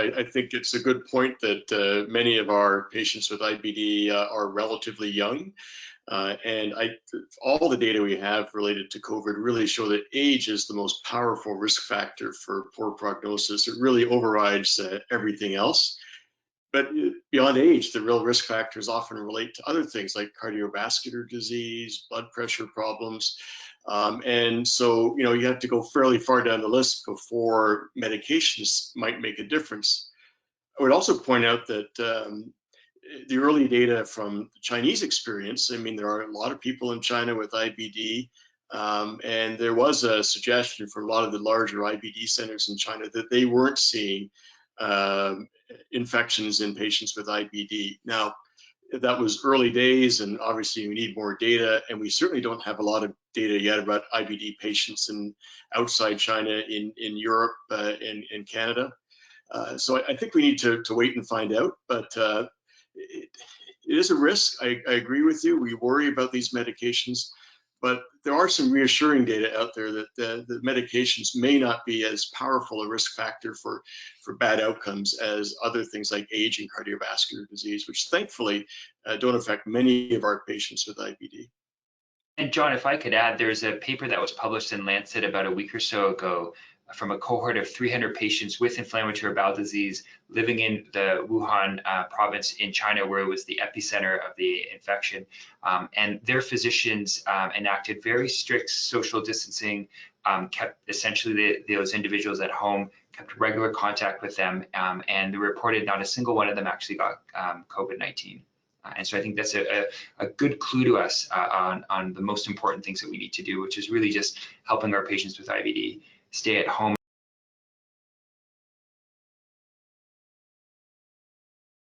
I think it's a good point that many of our patients with IBD are relatively young. And all the data we have related to COVID really show that age is the most powerful risk factor for poor prognosis. It really overrides everything else. But beyond age, the real risk factors often relate to other things like cardiovascular disease, blood pressure problems. And so, you have to go fairly far down the list before medications might make a difference. I would also point out that the early data from the Chinese experience, I mean, there are a lot of people in China with IBD, and there was a suggestion from a lot of the larger IBD centers in China that they weren't seeing infections in patients with IBD. Now, that was early days, and obviously we need more data, and we certainly don't have a lot of data yet about IBD patients outside China, in Europe, and in Canada. So I think we need to wait and find out, but it is a risk. I agree with you. We worry about these medications, but there are some reassuring data out there that the medications may not be as powerful a risk factor for bad outcomes as other things like age and cardiovascular disease, which thankfully don't affect many of our patients with IBD. And John, if I could add, there's a paper that was published in Lancet about a week or so ago from a cohort of 300 patients with inflammatory bowel disease living in the Wuhan province in China, where it was the epicenter of the infection. And their physicians enacted very strict social distancing, kept essentially those individuals at home, kept regular contact with them, and they reported not a single one of them actually got COVID-19. And so I think that's a good clue to us on the most important things that we need to do, which is really just helping our patients with IBD stay at home